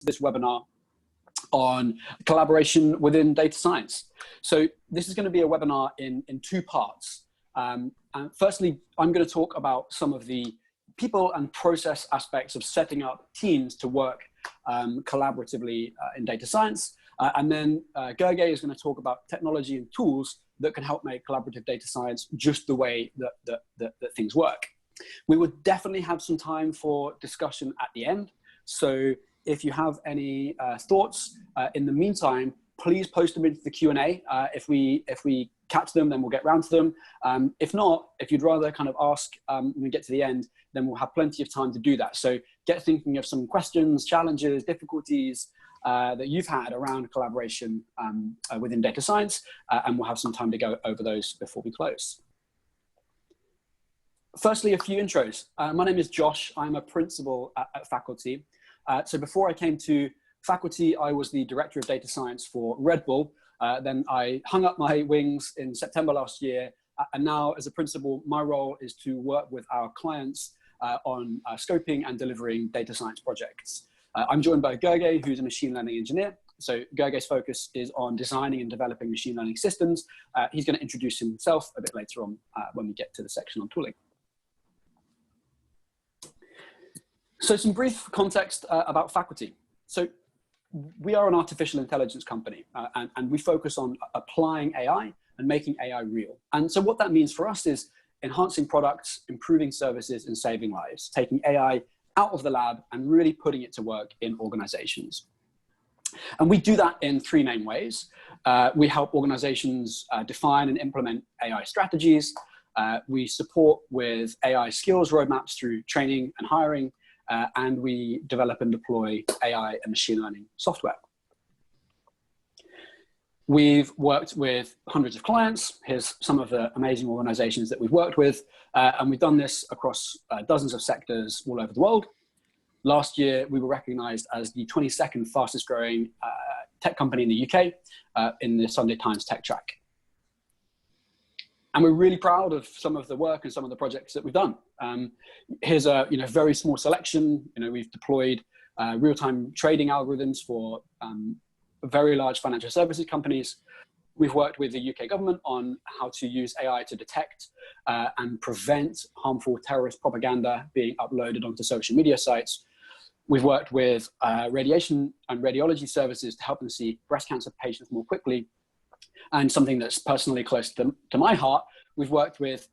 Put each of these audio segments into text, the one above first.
this webinar on collaboration within data science. So this is going to be a webinar in two parts. And firstly, I'm going to talk about some of the people and process aspects of setting up teams to work collaboratively in data science. And then Gergely is going to talk about technology and tools that can help make collaborative data science just the way that things work. We would definitely have some time for discussion at the end. So if you have any thoughts in the meantime, please post them into the Q&A. If we catch them, then we'll get round to them. If not, if you'd rather kind of ask when we get to the end, then we'll have plenty of time to do that. So get thinking of some questions, challenges, difficulties that you've had around collaboration within data science, and we'll have some time to go over those before we close. Firstly, a few intros. My name is Josh. I'm a principal at faculty. So before I came to faculty, I was the director of data science for Red Bull. Then I hung up my wings in September last year. And now as a principal, my role is to work with our clients on scoping and delivering data science projects. I'm joined by Gergely, who's a machine learning engineer. So Gergely's focus is on designing and developing machine learning systems. He's going to introduce himself a bit later on when we get to the section on tooling. So some brief context about faculty. So we are an artificial intelligence company, and we focus on applying AI and making AI real. And so what that means for us is enhancing products, improving services, and saving lives, taking AI out of the lab and really putting it to work in organizations. And we do that in three main ways. We help organizations define and implement AI strategies. We support with AI skills roadmaps through training and hiring. And we develop and deploy AI and machine learning software. We've worked with hundreds of clients. Here's some of the amazing organizations that we've worked with. And we've done this across dozens of sectors all over the world. Last year, we were recognized as the 22nd fastest growing tech company in the UK in the Sunday Times Tech Track. And we're really proud of some of the work and some of the projects that we've done. Here's a very small selection. We've deployed real-time trading algorithms for very large financial services companies. We've worked with the UK government on how to use AI to detect and prevent harmful terrorist propaganda being uploaded onto social media sites. We've worked with radiation and radiology services to help them see breast cancer patients more quickly. And something that's personally close to my heart, we've worked with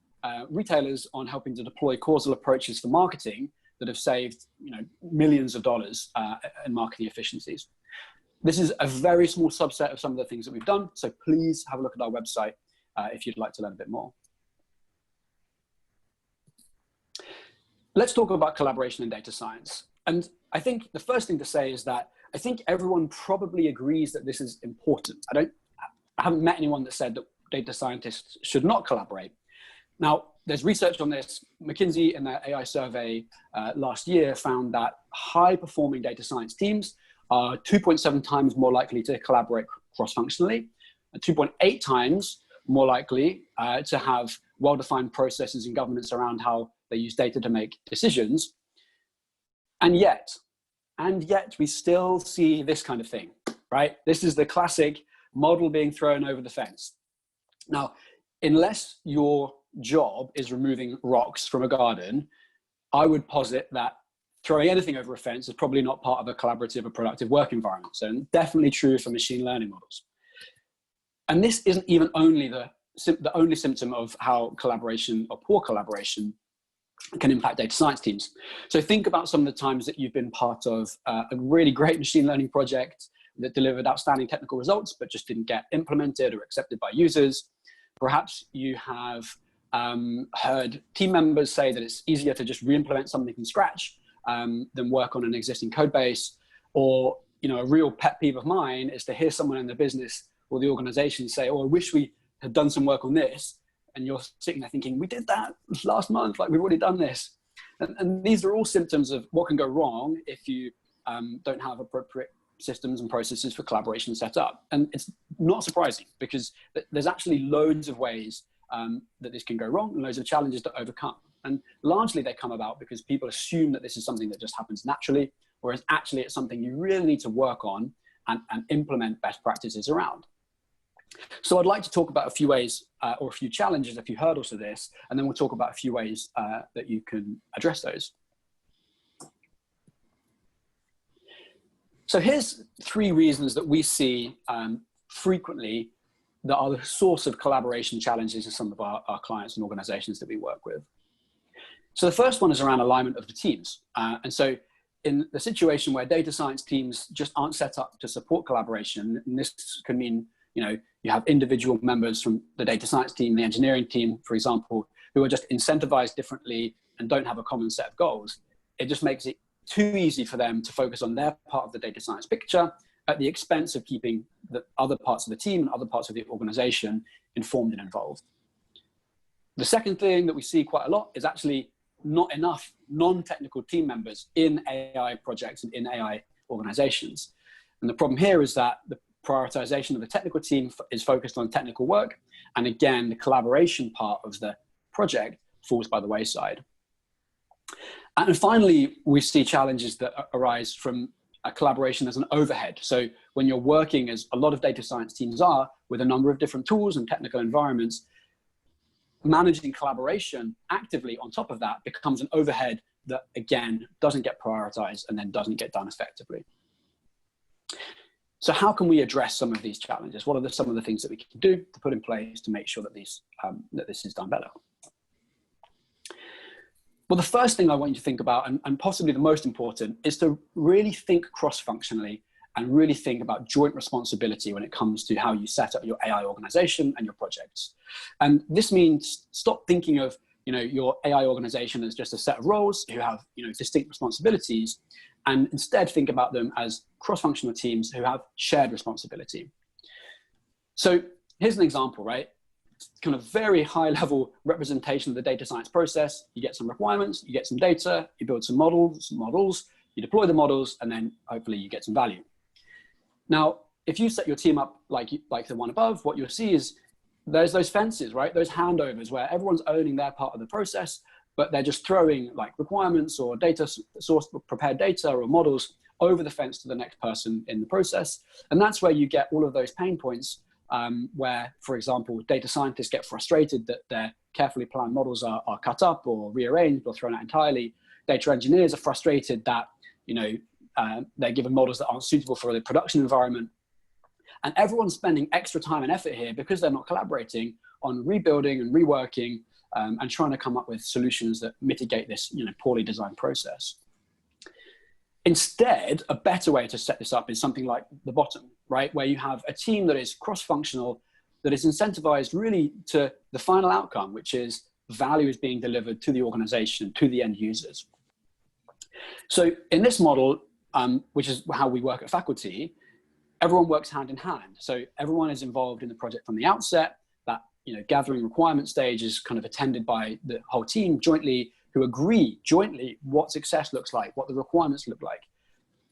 retailers on helping to deploy causal approaches for marketing that have saved millions of dollars in marketing efficiencies. This is a very small subset of some of the things that we've done, so please have a look at our website if you'd like to learn a bit more. Let's talk about collaboration in data science. And I think the first thing to say is that I think everyone probably agrees that this is important. I haven't met anyone that said that data scientists should not collaborate. Now, there's research on this. McKinsey in their AI survey last year found that high-performing data science teams are 2.7 times more likely to collaborate cross-functionally, and 2.8 times more likely to have well-defined processes and governance around how they use data to make decisions. And yet we still see this kind of thing, right? This is the classic model being thrown over the fence. Now, unless your job is removing rocks from a garden, I would posit that throwing anything over a fence is probably not part of a collaborative or productive work environment. So definitely true for machine learning models. And this isn't even only the only symptom of how collaboration or poor collaboration can impact data science teams. So think about some of the times that you've been part of a really great machine learning project that delivered outstanding technical results, but just didn't get implemented or accepted by users. Perhaps you have heard team members say that it's easier to just re-implement something from scratch than work on an existing code base. Or, a real pet peeve of mine is to hear someone in the business or the organization say, oh, I wish we had done some work on this. And you're sitting there thinking, we did that last month, like we've already done this. And these are all symptoms of what can go wrong if you don't have appropriate systems and processes for collaboration set up. And it's not surprising because there's actually loads of ways that this can go wrong and loads of challenges to overcome. And largely they come about because people assume that this is something that just happens naturally, whereas actually it's something you really need to work on and implement best practices around. So I'd like to talk about a few ways or a few challenges, a few hurdles to this, and then we'll talk about a few ways that you can address those. So here's 3 reasons that we see frequently that are the source of collaboration challenges in some of our clients and organizations that we work with. So the first one is around alignment of the teams. And so in the situation where data science teams just aren't set up to support collaboration, and this can mean, you have individual members from the data science team, the engineering team, for example, who are just incentivized differently and don't have a common set of goals. It just makes it too easy for them to focus on their part of the data science picture at the expense of keeping the other parts of the team and other parts of the organization informed and involved. The second thing that we see quite a lot is actually not enough non-technical team members in AI projects and in AI organizations. And the problem here is that the prioritization of the technical team is focused on technical work. And again, the collaboration part of the project falls by the wayside. And finally, we see challenges that arise from a collaboration as an overhead. So when you're working, as a lot of data science teams are, with a number of different tools and technical environments, managing collaboration actively on top of that becomes an overhead that, again, doesn't get prioritized and then doesn't get done effectively. So how can we address some of these challenges? What are some of the things that we can do to put in place to make sure that that this is done better? Well, the first thing I want you to think about, and possibly the most important, is to really think cross-functionally and really think about joint responsibility when it comes to how you set up your AI organization and your projects. And this means stop thinking of your AI organization as just a set of roles who have distinct responsibilities, and instead think about them as cross-functional teams who have shared responsibility. So here's an example, right? Kind of very high level representation of the data science process. You get some requirements, you get some data, you build some models, you deploy the models, and then hopefully you get some value. Now, if you set your team up like the one above, what you'll see is there's those fences, right? Those handovers where everyone's owning their part of the process, but they're just throwing like requirements or data source, prepared data or models over the fence to the next person in the process. And that's where you get all of those pain points where, for example, data scientists get frustrated that their carefully planned models are cut up or rearranged or thrown out entirely. Data engineers are frustrated that they're given models that aren't suitable for the production environment. And everyone's spending extra time and effort here because they're not collaborating on rebuilding and reworking and trying to come up with solutions that mitigate this poorly designed process. Instead, a better way to set this up is something like the bottom, right? Where you have a team that is cross-functional, that is incentivized really to the final outcome, which is value is being delivered to the organization, to the end users. So in this model, which is how we work at faculty, everyone works hand in hand. So everyone is involved in the project from the outset. That gathering requirement stage is kind of attended by the whole team jointly, who agree jointly what success looks like, what the requirements look like.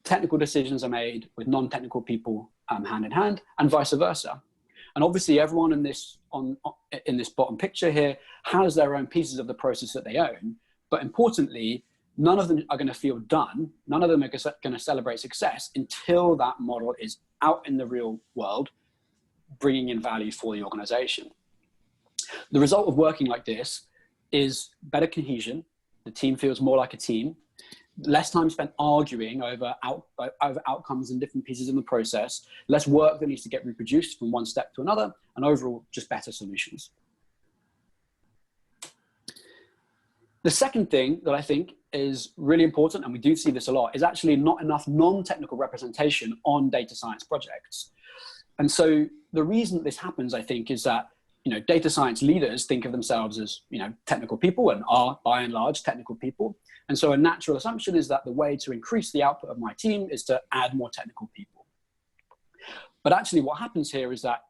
Technical decisions are made with non-technical people hand in hand, and vice versa. And obviously everyone in this bottom picture here has their own pieces of the process that they own, but importantly, none of them are going to feel done. None of them are going to celebrate success until that model is out in the real world, bringing in value for the organization. The result of working like this is better cohesion. The team feels more like a team, less time spent arguing over outcomes and different pieces in the process, less work that needs to get reproduced from one step to another, and overall just better solutions. The second thing that I think is really important, and we do see this a lot, is actually not enough non-technical representation on data science projects. And so the reason this happens, I think, is that data science leaders think of themselves as technical people and are by and large technical people. And so a natural assumption is that the way to increase the output of my team is to add more technical people. But actually what happens here is that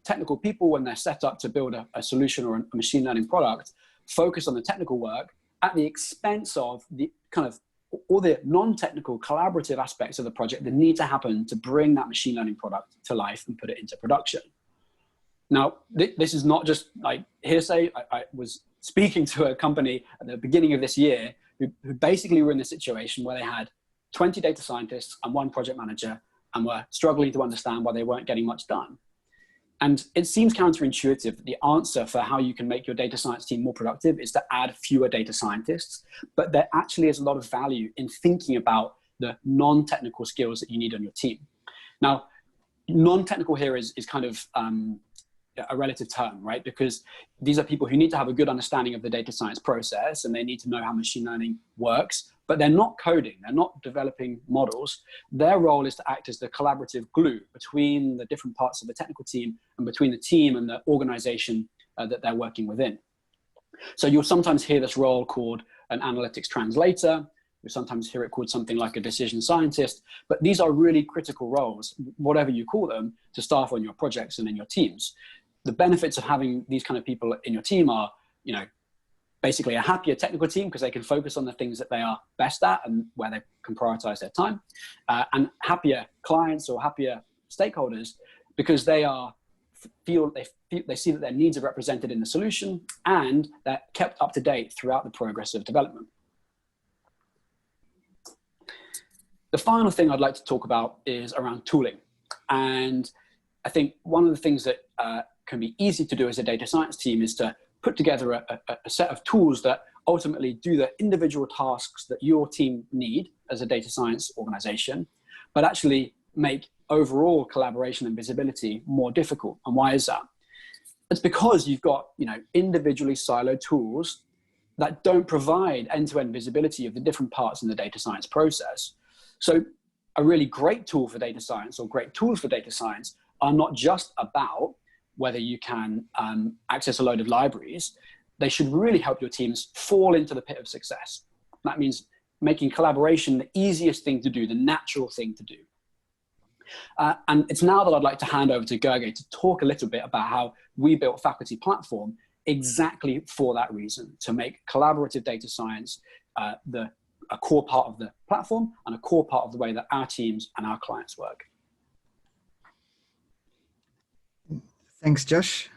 technical people, when they're set up to build a solution or a machine learning product, focus on the technical work at the expense of the kind of all the non-technical collaborative aspects of the project that need to happen to bring that machine learning product to life and put it into production. Now, this is not just like hearsay. I was speaking to a company at the beginning of this year who basically were in a situation where they had 20 data scientists and one project manager and were struggling to understand why they weren't getting much done. And it seems counterintuitive that the answer for how you can make your data science team more productive is to add fewer data scientists, but there actually is a lot of value in thinking about the non-technical skills that you need on your team. Now, non-technical here is kind of a relative term, right? Because these are people who need to have a good understanding of the data science process and they need to know how machine learning works, but they're not coding, they're not developing models. Their role is to act as the collaborative glue between the different parts of the technical team and between the team and the organization that they're working within. So you'll sometimes hear this role called an analytics translator. You sometimes hear it called something like a decision scientist, but these are really critical roles, whatever you call them, to staff on your projects and in your teams. The benefits of having these kind of people in your team are, you know, basically a happier technical team because they can focus on the things that they are best at and where they can prioritize their time, and happier clients or happier stakeholders because they see that their needs are represented in the solution and they're kept up to date throughout the progress of development. The final thing I'd like to talk about is around tooling. And I think one of the things that can be easy to do as a data science team is to put together a set of tools that ultimately do the individual tasks that your team need as a data science organization, but actually make overall collaboration and visibility more difficult. And why is that? It's because you've got, you know, individually siloed tools that don't provide end-to-end visibility of the different parts in the data science process. So a really great tool for data science or great tools for data science are not just about whether you can access a load of libraries. They should really help your teams fall into the pit of success. That means making collaboration the easiest thing to do, the natural thing to do. And it's now that I'd like to hand over to Gerge to talk a little bit about how we built Faculty Platform exactly for that reason, to make collaborative data science a core part of the platform and a core part of the way that our teams and our clients work. Thanks, Josh.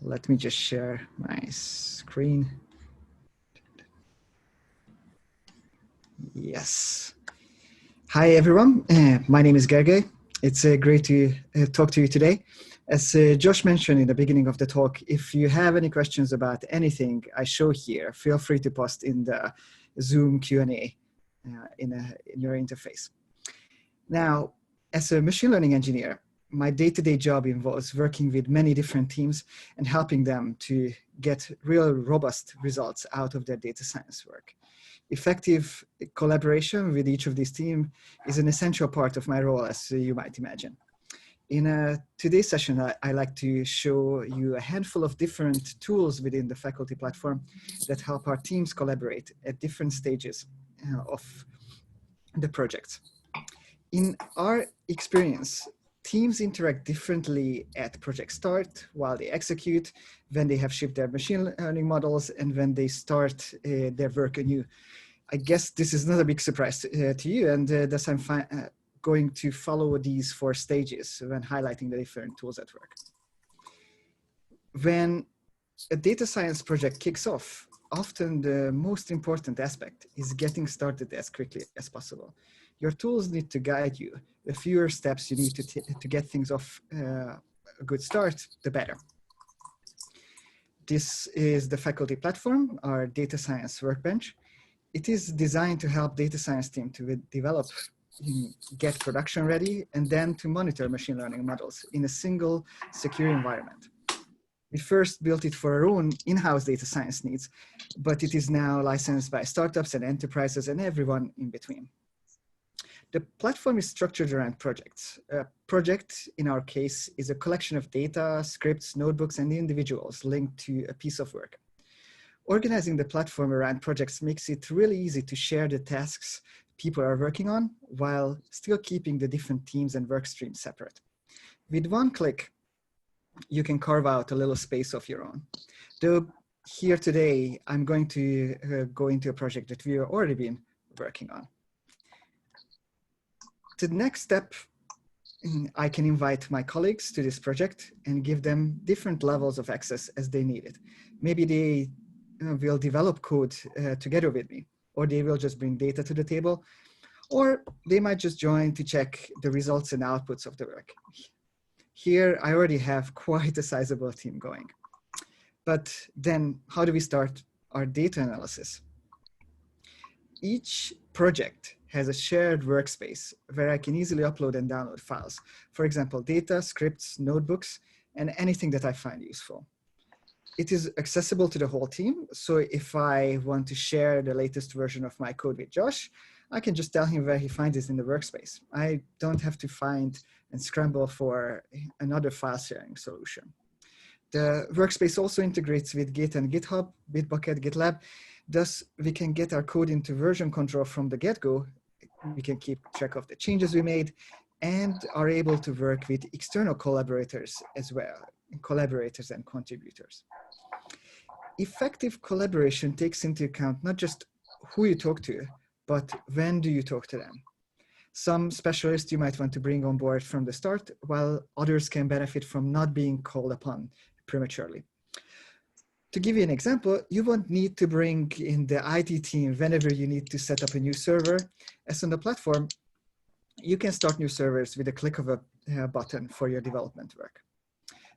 Let me just share my screen. Yes. Hi, everyone. My name is Gerge. It's great to talk to you today. As Josh mentioned in the beginning of the talk, if you have any questions about anything I show here, feel free to post in the Zoom Q&A in your interface. Now, as a machine learning engineer, my day-to-day job involves working with many different teams and helping them to get real robust results out of their data science work. Effective collaboration with each of these teams is an essential part of my role, as you might imagine. In today's session, I like to show you a handful of different tools within the Faculty Platform that help our teams collaborate at different stages of the project. In our experience, teams interact differently at project start, while they execute, when they have shipped their machine learning models, and when they start their work anew. I guess this is not a big surprise to you, and thus I'm going to follow these 4 stages when highlighting the different tools at work. When a data science project kicks off, often the most important aspect is getting started as quickly as possible. Your tools need to guide you. The fewer steps you need to get things off a good start, the better. This is the Faculty Platform, our data science workbench. It is designed to help data science team to develop, get production ready, and then to monitor machine learning models in a single secure environment. We first built it for our own in-house data science needs, but it is now licensed by startups and enterprises and everyone in between. The platform is structured around projects. A project, in our case, is a collection of data, scripts, notebooks, and individuals linked to a piece of work. Organizing the platform around projects makes it really easy to share the tasks people are working on while still keeping the different teams and work streams separate. With one click, you can carve out a little space of your own. Though here today, I'm going to go into a project that we've already been working on. The next step, I can invite my colleagues to this project and give them different levels of access as they need it. Maybe they will develop code together with me, or they will just bring data to the table, Or they might just join to check the results and outputs of the work. Here, I already have quite a sizable team going. But then how do we start our data analysis? Each project has a shared workspace where I can easily upload and download files. For example, data, scripts, notebooks, and anything that I find useful. It is accessible to the whole team. So if I want to share the latest version of my code with Josh, I can just tell him where he finds it in the workspace. I don't have to find and scramble for another file sharing solution. The workspace also integrates with Git and GitHub, Bitbucket, GitLab. Thus, we can get our code into version control from the get-go. We can keep track of the changes we made and are able to work with external collaborators as well, collaborators and contributors. Effective collaboration takes into account not just who you talk to, but when do you talk to them. Some specialists you might want to bring on board from the start, while others can benefit from not being called upon prematurely. To give you an example, you won't need to bring in the IT team whenever you need to set up a new server. As on the platform, you can start new servers with a click of a button for your development work.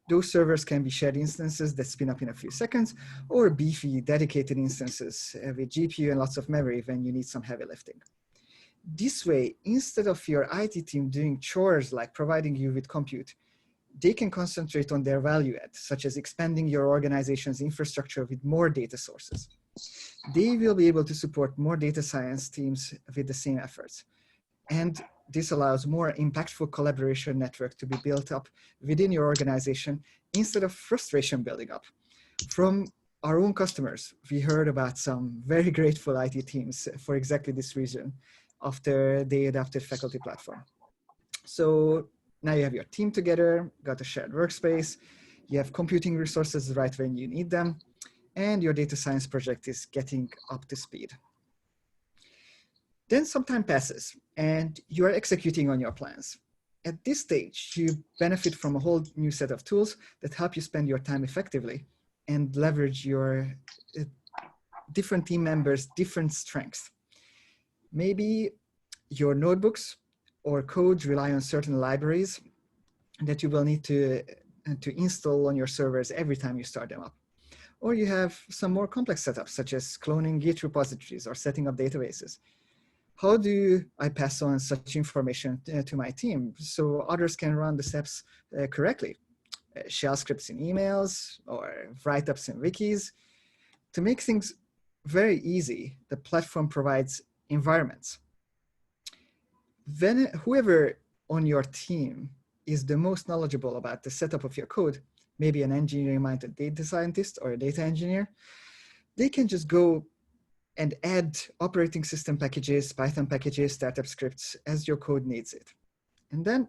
Those servers can be shared instances that spin up in a few seconds, or beefy dedicated instances with GPU and lots of memory when you need some heavy lifting. This way, instead of your IT team doing chores like providing you with compute, they can concentrate on their value add, such as expanding your organization's infrastructure with more data sources. They will be able to support more data science teams with the same efforts. And this allows more impactful collaboration network to be built up within your organization instead of frustration building up. From our own customers, we heard about some very grateful IT teams for exactly this reason after they adopted Faculty Platform. So now you have your team together, got a shared workspace, you have computing resources right when you need them, and your data science project is getting up to speed. Then some time passes and you are executing on your plans. At this stage, you benefit from a whole new set of tools that help you spend your time effectively and leverage your different team members' different strengths. Maybe your notebooks or code rely on certain libraries that you will need to install on your servers every time you start them up. Or you have some more complex setups, such as cloning Git repositories or setting up databases. How do I pass on such information to my team so others can run the steps correctly? Shell scripts in emails or write-ups in wikis. To make things very easy, the platform provides environments. Whoever on your team is the most knowledgeable about the setup of your code, maybe an engineering-minded data scientist or a data engineer, they can just go and add operating system packages, Python packages, startup scripts as your code needs it. And then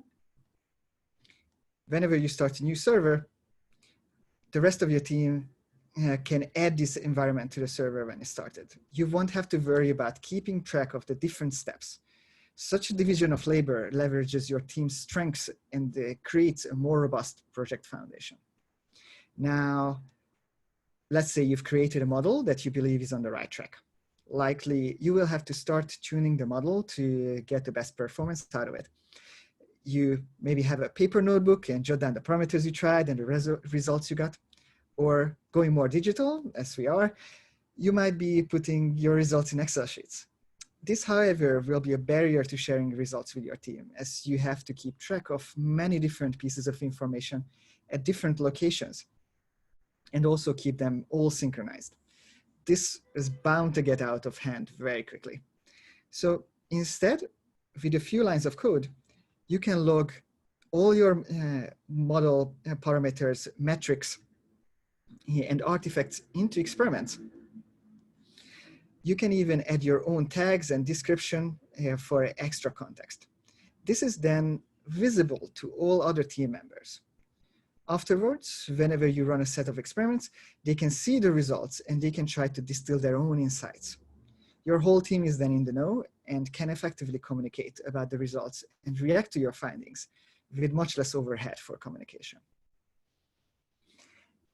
whenever you start a new server, the rest of your team can add this environment to the server when it started. You won't have to worry about keeping track of the different steps. Such a division of labor leverages your team's strengths and creates a more robust project foundation. Now, let's say you've created a model that you believe is on the right track. Likely, you will have to start tuning the model to get the best performance out of it. You maybe have a paper notebook and jot down the parameters you tried and the results you got. Or going more digital, as we are, you might be putting your results in Excel sheets. This, however, will be a barrier to sharing results with your team, as you have to keep track of many different pieces of information at different locations and also keep them all synchronized. This is bound to get out of hand very quickly. So instead, with a few lines of code, you can log all your model parameters, metrics, and artifacts into experiments. You can even add your own tags and description for extra context. This is then visible to all other team members. Afterwards, whenever you run a set of experiments, they can see the results and they can try to distill their own insights. Your whole team is then in the know and can effectively communicate about the results and react to your findings with much less overhead for communication.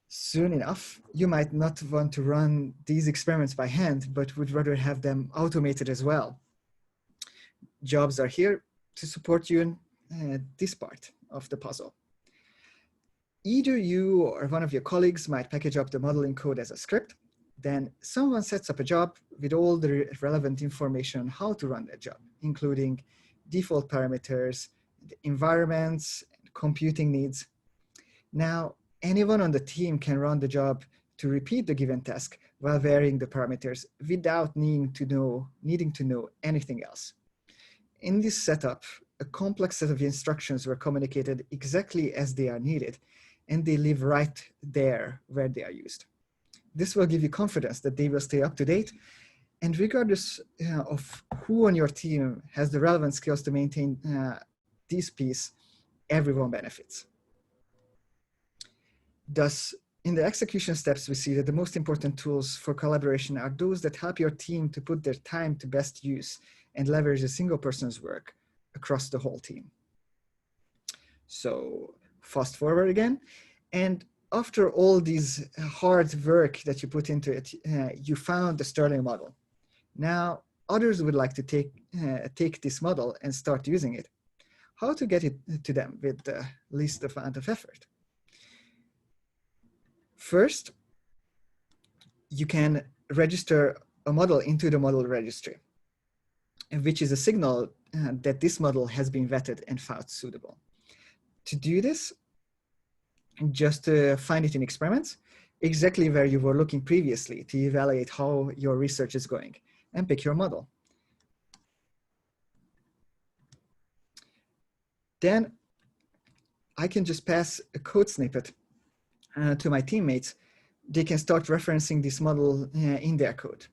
Soon enough, you might not want to run these experiments by hand, but would rather have them automated as well. jobs are here to support you in this part of the puzzle. Either you or one of your colleagues might package up the modeling code as a script. Then someone sets up a job with all the relevant information on how to run that job, including default parameters, the environments, and computing needs. Now, anyone on the team can run the job to repeat the given task while varying the parameters without needing to know anything else. In this setup, a complex set of instructions were communicated exactly as they are needed, and they live right there where they are used. This will give you confidence that they will stay up to date, and regardless of who on your team has the relevant skills to maintain this piece, everyone benefits. Thus, in the execution steps, we see that the most important tools for collaboration are those that help your team to put their time to best use and leverage a single person's work across the whole team. So fast forward again, and after all this hard work that you put into it, you found the Sterling model. Now, others would like to take this model and start using it. How to get it to them with the least amount of effort? First, you can register a model into the model registry, which is a signal that this model has been vetted and found suitable. To do this, just find it in experiments, exactly where you were looking previously to evaluate how your research is going, and pick your model. Then I can just pass a code snippet to my teammates. They can start referencing this model in their code.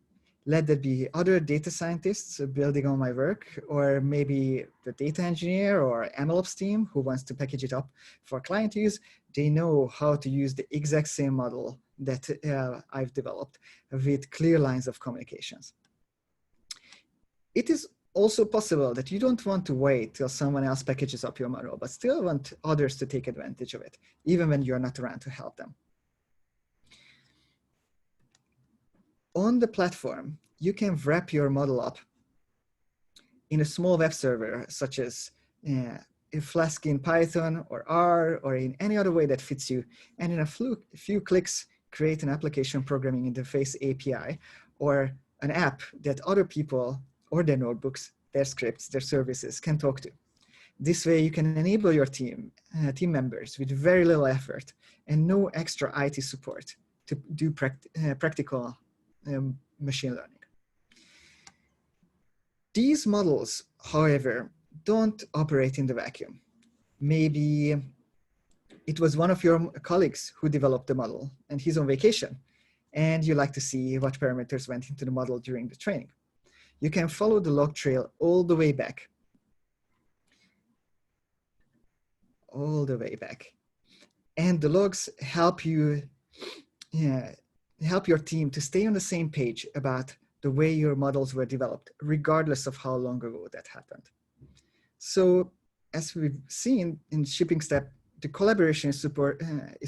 Let that be other data scientists building on my work, or maybe the data engineer or MLOps team who wants to package it up for client use. They know how to use the exact same model that I've developed with clear lines of communications. It is also possible that you don't want to wait till someone else packages up your model, but still want others to take advantage of it, even when you're not around to help them. On the platform, you can wrap your model up in a small web server, such as a Flask in Python or R, or in any other way that fits you. And in a few clicks, create an application programming interface API, or an app that other people or their notebooks, their scripts, their services can talk to. This way you can enable your team members with very little effort and no extra IT support to do practical machine learning. These models, however, don't operate in the vacuum. Maybe it was one of your colleagues who developed the model and he's on vacation, and you like to see what parameters went into the model during the training. You can follow the log trail all the way back. And the logs help you, help your team to stay on the same page about the way your models were developed, regardless of how long ago that happened. So as we've seen in shipping step, the collaboration is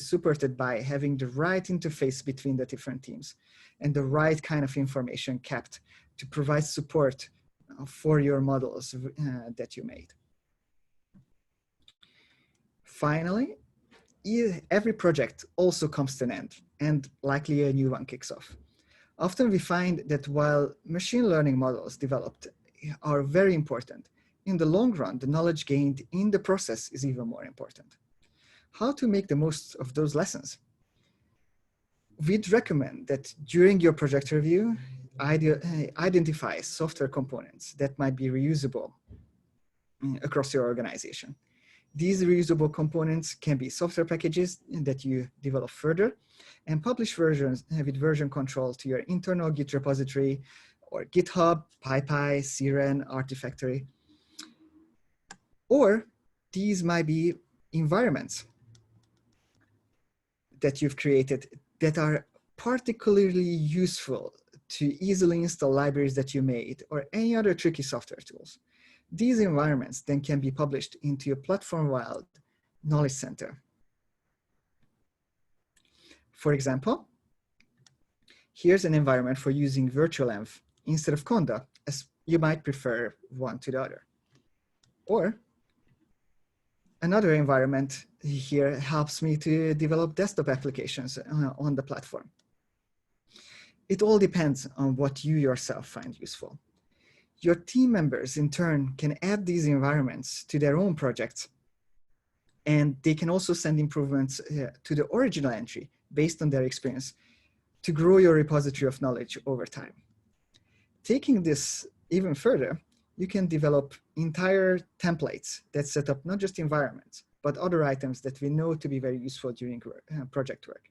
supported by having the right interface between the different teams and the right kind of information kept to provide support for your models that you made. Finally, every project also comes to an end, and likely a new one kicks off. Often we find that while machine learning models developed are very important, in the long run, the knowledge gained in the process is even more important. How to make the most of those lessons? We'd recommend that during your project review, identify software components that might be reusable across your organization. These reusable components can be software packages that you develop further and publish versions with version control to your internal Git repository or GitHub, PyPy, Siren, Artifactory. Or these might be environments that you've created that are particularly useful to easily install libraries that you made or any other tricky software tools. These environments then can be published into a platform-wide knowledge center. For example, here's an environment for using virtualenv instead of Conda as you might prefer one to the other. Or another environment here helps me to develop desktop applications on the platform. It all depends on what you yourself find useful. Your team members, in turn, can add these environments to their own projects, and they can also send improvements to the original entry based on their experience to grow your repository of knowledge over time. Taking this even further, you can develop entire templates that set up not just environments, but other items that we know to be very useful during project work.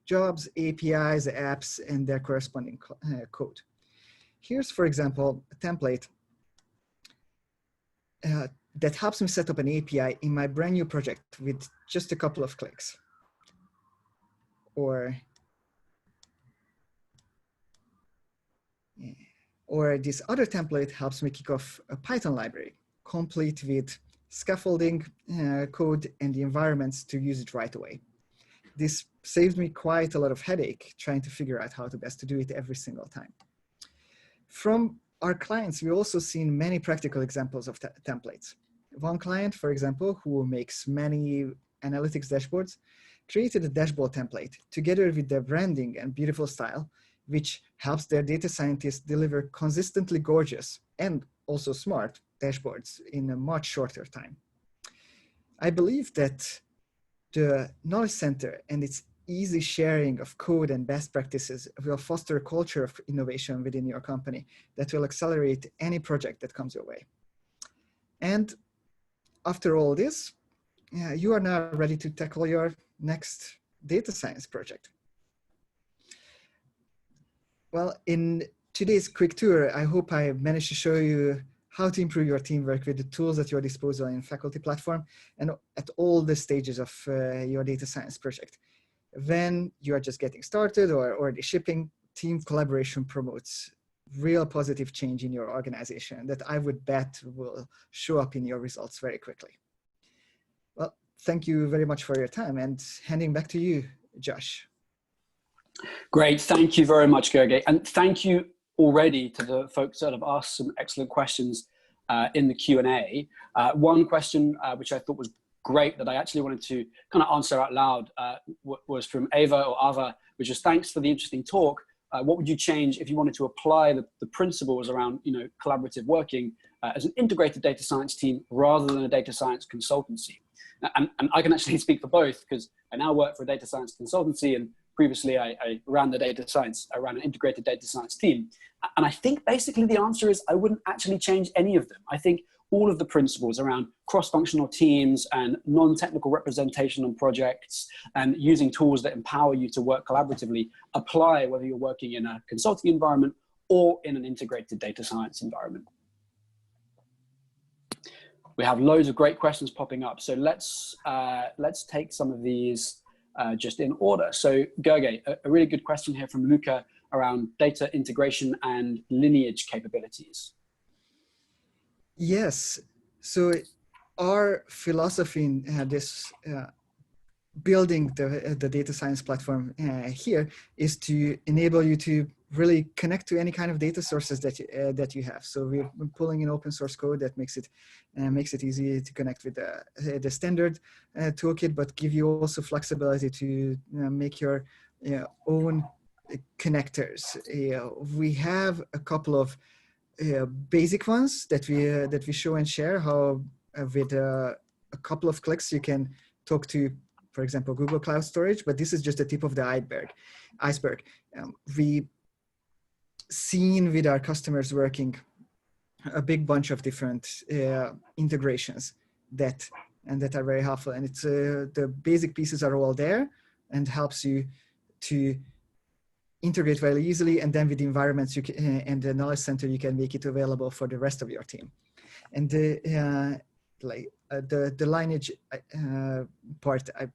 Jobs, APIs, apps, and their corresponding code. Here's, for example, a template that helps me set up an API in my brand new project with just a couple of clicks. Or this other template helps me kick off a Python library, complete with scaffolding code and the environments to use it right away. This saves me quite a lot of headache trying to figure out how to best to do it every single time. From our clients, we've also seen many practical examples of templates. One client, for example, who makes many analytics dashboards, created a dashboard template together with their branding and beautiful style, which helps their data scientists deliver consistently gorgeous and also smart dashboards in a much shorter time. I believe that the Knowledge Center and its easy sharing of code and best practices will foster a culture of innovation within your company that will accelerate any project that comes your way. And after all this, you are now ready to tackle your next data science project. Well, in today's quick tour, I hope I managed to show you how to improve your teamwork with the tools at your disposal in Faculty Platform and at all the stages of your data science project. When you are just getting started or already shipping, team collaboration promotes real positive change in your organization that I would bet will show up in your results very quickly. Well, thank you very much for your time, and handing back to you, Josh. Great, thank you very much, Gergely. And thank you already to the folks that have asked some excellent questions in the Q&A. One question which I thought was great that I actually wanted to kind of answer out loud was from Ava, which is, thanks for the interesting talk. What would you change if you wanted to apply the principles around collaborative working as an integrated data science team rather than a data science consultancy? And I can actually speak for both, because I now work for a data science consultancy, and previously I ran an integrated data science team. And I think basically the answer is I wouldn't actually change any of them. I think all of the principles around cross-functional teams and non-technical representation on projects and using tools that empower you to work collaboratively apply whether you're working in a consulting environment or in an integrated data science environment. We have loads of great questions popping up, so let's take some of these just in order. So Gergely, a really good question here from Luca around data integration and lineage capabilities. Yes, so our philosophy in this building the data science platform here is to enable you to really connect to any kind of data sources that you have. So we're pulling in open source code that makes it easy to connect with the standard toolkit, but give you also flexibility to make your own connectors. We have a couple of basic ones that we show and share how with a couple of clicks you can talk to, for example, Google Cloud Storage, but this is just the tip of the iceberg. We seen with our customers working a big bunch of different integrations that are very helpful, and it's the basic pieces are all there and helps you to integrate very easily, and then with the environments and the Knowledge Center, you can make it available for the rest of your team. And the lineage part, I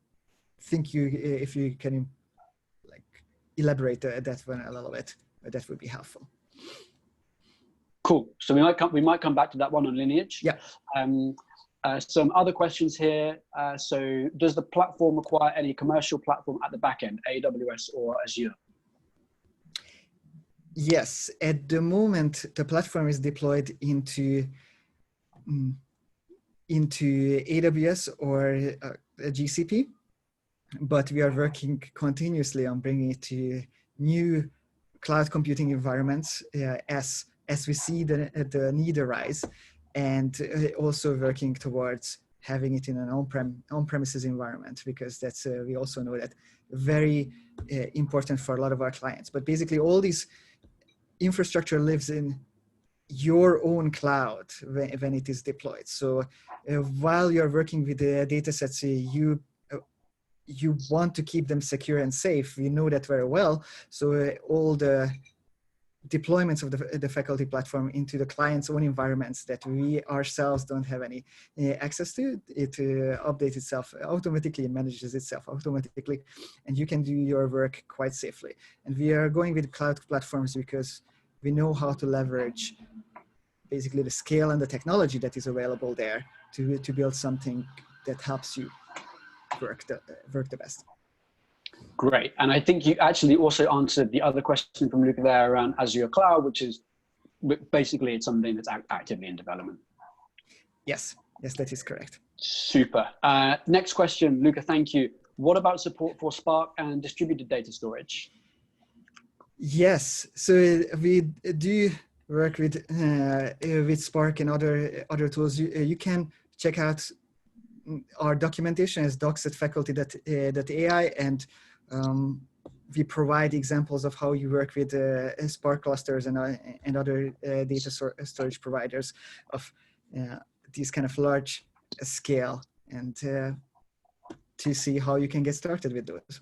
think if you can elaborate that one a little bit, that would be helpful. Cool. So we might come back to that one on lineage. Yeah. Some other questions here. So does the platform require any commercial platform at the back end, AWS or Azure? Yes, at the moment, the platform is deployed into AWS or GCP, but we are working continuously on bringing it to new cloud computing environments as we see the need arise, and also working towards having it in an on-premises environment, because that's we also know that very important for a lot of our clients. But basically, all these infrastructure lives in your own cloud when it is deployed. So while you're working with the data sets, you want to keep them secure and safe. We know that very well. So all the deployments of the faculty platform into the client's own environments that we ourselves don't have any access to, it updates itself automatically and manages itself automatically, and you can do your work quite safely. And we are going with cloud platforms because we know how to leverage basically the scale and the technology that is available there to build something that helps you work the best. Great. And I think you actually also answered the other question from Luca there around Azure Cloud, which is basically it's something that's actively in development. Yes, that is correct. Super. Next question, Luca, thank you. What about support for Spark and distributed data storage? Yes, so we do work with Spark and other tools. You can check out our documentation as docs@faculty.ai, and we provide examples of how you work with Spark clusters and other data storage providers of these kind of large scale, and to see how you can get started with those.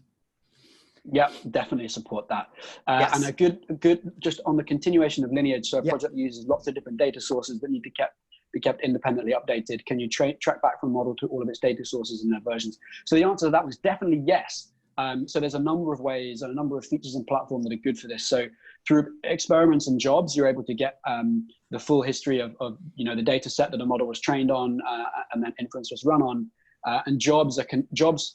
Yeah, definitely support that. Yes. And a good, just on the continuation of lineage. So a project uses lots of different data sources that need to be kept independently updated. Can you track back from the model to all of its data sources and their versions? So the answer to that was definitely yes. So there's a number of ways and a number of features and platform that are good for this. So through experiments and jobs, you're able to get the full history of the data set that a model was trained on and then inference was run on. And jobs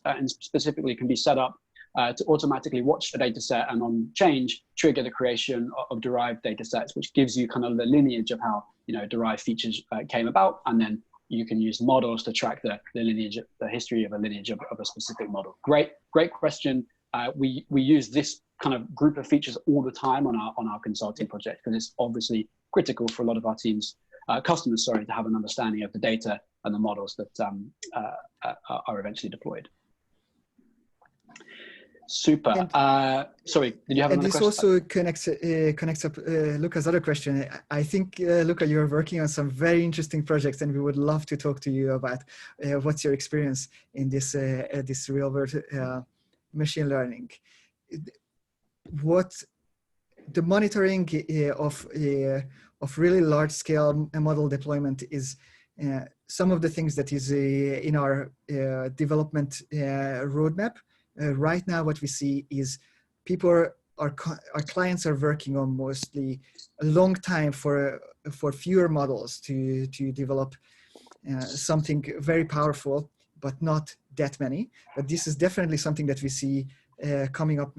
and specifically can be set up to automatically watch a data set and on change, trigger the creation of derived data sets, which gives you kind of the lineage of how derived features came about. And then you can use models to track the lineage, the history of a lineage of a specific model. Great question. We use this kind of group of features all the time on our consulting project, because it's obviously critical for a lot of our teams, customers, sorry, to have an understanding of the data and the models that are eventually deployed. Super. Sorry, did you have another question? This also connects up Luca's other question. I think, Luca, you're working on some very interesting projects, and we would love to talk to you about what's your experience in this real-world machine learning. What the monitoring of really large-scale model deployment is. Some of the things that is in our development roadmap. Right now, what we see is our clients are working on mostly a long time for fewer models to develop something very powerful, but not that many. But this is definitely something that we see coming up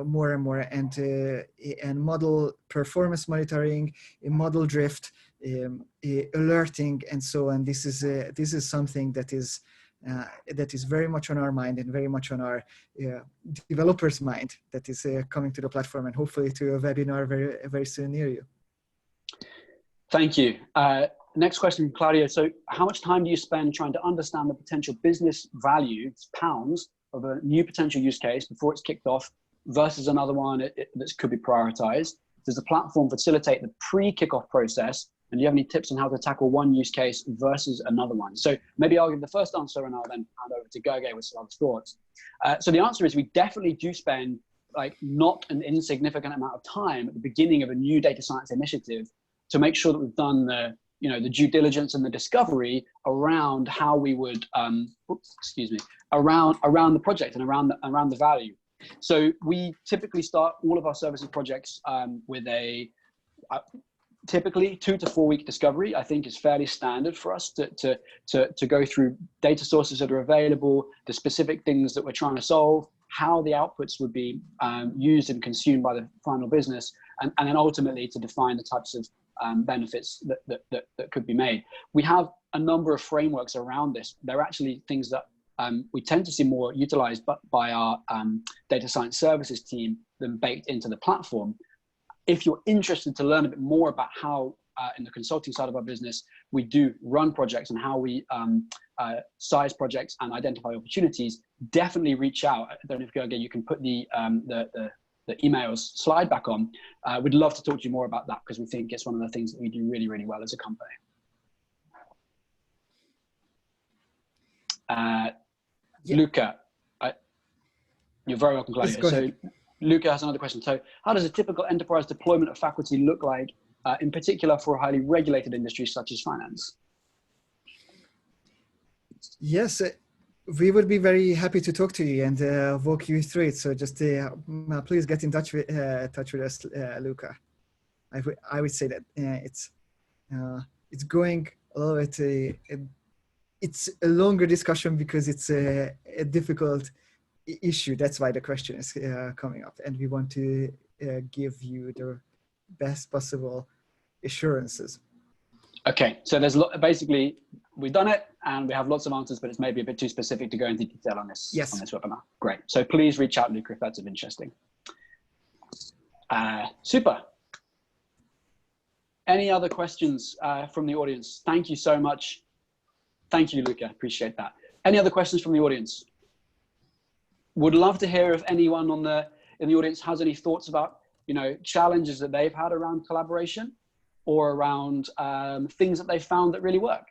more and more, and model performance monitoring, model drift, alerting, and so on. This is something that is very much on our mind and very much on our developers' mind, that is coming to the platform and hopefully to a webinar very, very soon near you. Thank you. Next question, Claudio. So how much time do you spend trying to understand the potential business value, pounds, of a new potential use case before it's kicked off versus another one that could be prioritized? Does the platform facilitate the pre-kickoff process? And do you have any tips on how to tackle one use case versus another one? So maybe I'll give the first answer and I'll then hand over to Gergely with some other thoughts. So the answer is we definitely do spend not an insignificant amount of time at the beginning of a new data science initiative to make sure that we've done the due diligence and the discovery around how we would, around the project and around the value. So we typically start all of our services projects with typically 2 to 4 week discovery. I think is fairly standard for us to go through data sources that are available, the specific things that we're trying to solve, how the outputs would be used and consumed by the final business, and then ultimately to define the types of benefits that could be made. We have a number of frameworks around this. They're actually things that we tend to see more utilized by our data science services team than baked into the platform. If you're interested to learn a bit more about how in the consulting side of our business, we do run projects and how we size projects and identify opportunities, definitely reach out. I don't know if Gerge, you can put the emails slide back on. We'd love to talk to you more about that because we think it's one of the things that we do really, really well as a company. Yeah. Luca, you're very welcome, Claudia. So Luca has another question. So how does a typical enterprise deployment of faculty look like, in particular for a highly regulated industry such as finance? Yes, we would be very happy to talk to you and walk you through it. So just please get in touch with us, Luca. I would say that it's going a little bit. It's a longer discussion because it's a difficult issue. That's why the question is coming up, and we want to give you the best possible assurances. Okay, so there's basically we've done it and we have lots of answers, but it's maybe a bit too specific to go into detail on this. Yes. On this webinar. Great. So please reach out, Luca, if that's of interesting. Super. Any other questions from the audience? Thank you so much. Thank you, Luca. Appreciate that. Any other questions from the audience? Would love to hear if anyone in the audience has any thoughts about, challenges that they've had around collaboration or around things that they've found that really work.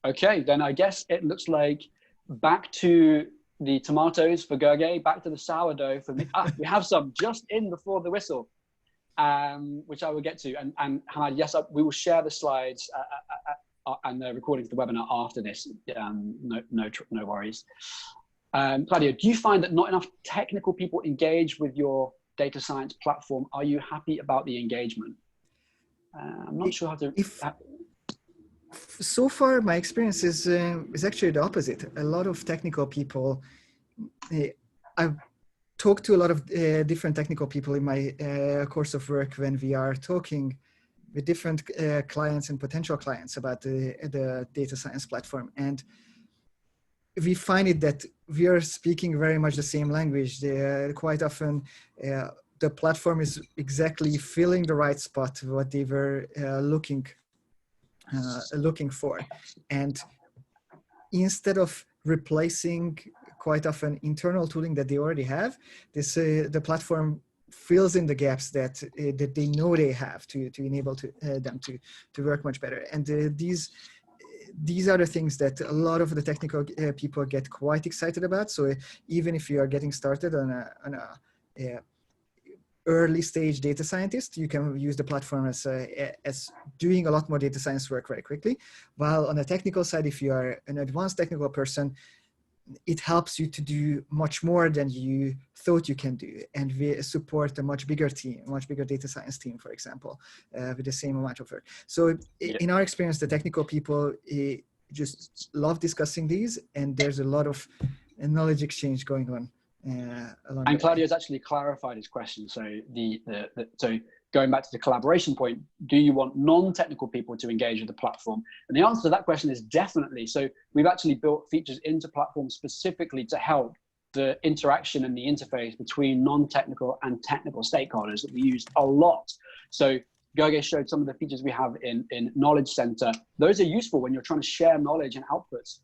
Okay, then I guess it looks like back to the tomatoes for Gerge, back to the sourdough for me. We have some just in before the whistle, which I will get to. And Hamad, yes, we will share the slides and the recording of the webinar after this. No worries. Claudia, do you find that not enough technical people engage with your data science platform? Are you happy about the engagement? I'm not sure how to... So far, my experience is actually the opposite. A lot of technical people, I've talked to a lot of different technical people in my course of work when we are talking with different clients and potential clients about the data science platform. And we find it that we are speaking very much the same language. Quite often, the platform is exactly filling the right spot, what they were looking for. And instead of replacing quite often internal tooling that they already have, the platform fills in the gaps that they know they have to enable them to work much better. And these are the things that a lot of the technical people get quite excited about. So even if you are getting started on a early stage data scientist, you can use the platform as doing a lot more data science work very quickly. While on the technical side, if you are an advanced technical person, it helps you to do much more than you thought you can do. And we support a much bigger team, a much bigger data science team, for example, with the same amount of work. So in our experience, the technical people just love discussing these, and there's a lot of knowledge exchange going on. And Claudio's actually clarified his question. So so going back to the collaboration point, do you want non-technical people to engage with the platform? And the answer to that question is definitely. So we've actually built features into platforms specifically to help the interaction and the interface between non-technical and technical stakeholders that we use a lot. So Gerge showed some of the features we have in Knowledge Center. Those are useful when you're trying to share knowledge and outputs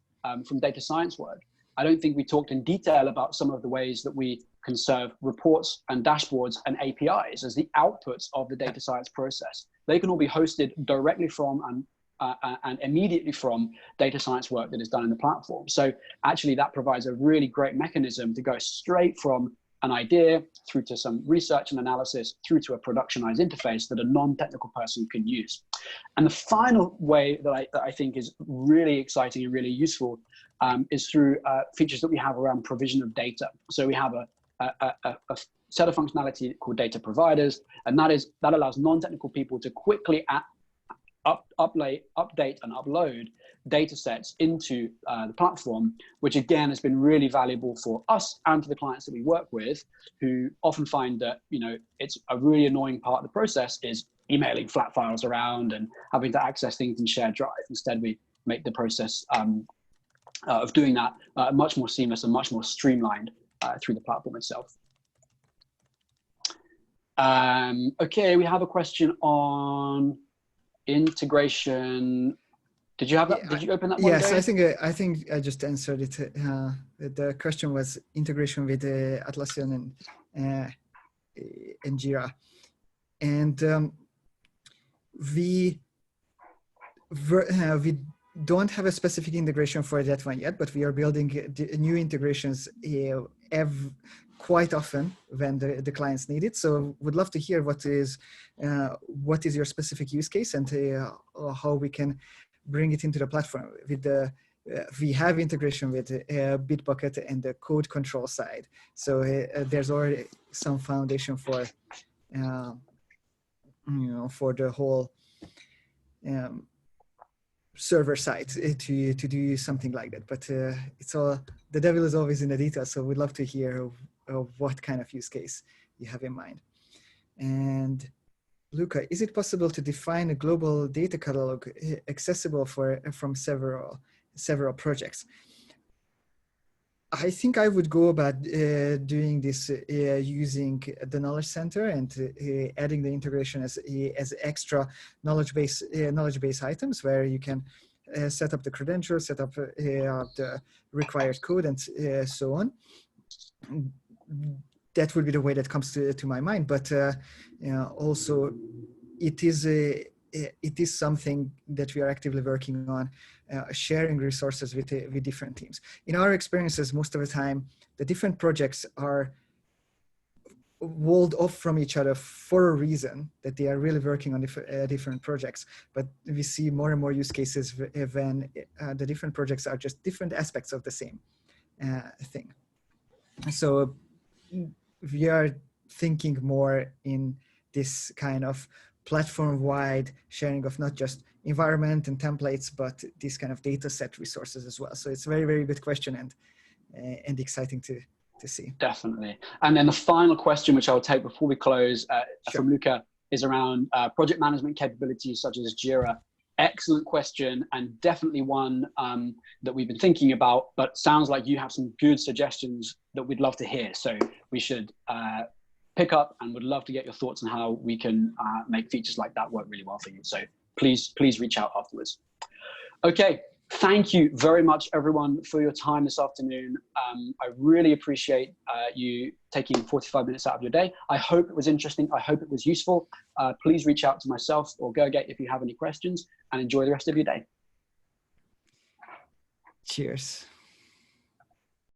from data science work. I don't think we talked in detail about some of the ways that we can serve reports and dashboards and APIs as the outputs of the data science process. They can all be hosted directly from and immediately from data science work that is done in the platform. So actually that provides a really great mechanism to go straight from an idea through to some research and analysis through to a productionized interface that a non-technical person can use. And the final way that I think is really exciting and really useful is through features that we have around provision of data. So we have a set of functionality called data providers, and that allows non-technical people to quickly update and upload data sets into the platform, which again has been really valuable for us and for the clients that we work with, who often find that, you know, it's a really annoying part of the process is emailing flat files around and having to access things in shared drive. Instead, we make the process of doing that much more seamless and much more streamlined through the platform itself. Okay, we have a question on integration. Did you have that? Did you open that one? Yes, I think I just answered it. The question was integration with Atlassian and Jira, and we don't have a specific integration for that one yet, but we are building new integrations quite often when the clients need it. So would love to hear what is your specific use case and how we can bring it into the platform. With we have integration with Bitbucket and the code control side. So there's already some foundation for for the whole server side to do something like that. But it's all, the devil is always in the details. So we'd love to hear what kind of use case you have in mind. And Luca, is it possible to define a global data catalog accessible from several projects? I think I would go about doing this using the Knowledge Center and adding the integration as extra knowledge base items where you can set up the credentials, set up the required code, and so on. That would be the way that comes to my mind. But also, it is something that we are actively working on, sharing resources with different teams. In our experiences, most of the time, the different projects are walled off from each other for a reason, that they are really working on different projects. But we see more and more use cases when the different projects are just different aspects of the same thing. So we are thinking more in this kind of platform-wide sharing of not just environment and templates, but this kind of data set resources as well. So it's a very, very good question and exciting to see. Definitely. And then the final question, which I'll take before we close from Luca, is around project management capabilities such as Jira. Excellent question, and definitely one that we've been thinking about, but sounds like you have some good suggestions that we'd love to hear. So we should pick up and would love to get your thoughts on how we can make features like that work really well for you. So please reach out afterwards. Okay, thank you very much, everyone, for your time this afternoon. I really appreciate you taking 45 minutes out of your day. I hope it was interesting. I hope it was useful. Please reach out to myself or Gergely if you have any questions, and enjoy the rest of your day. Cheers.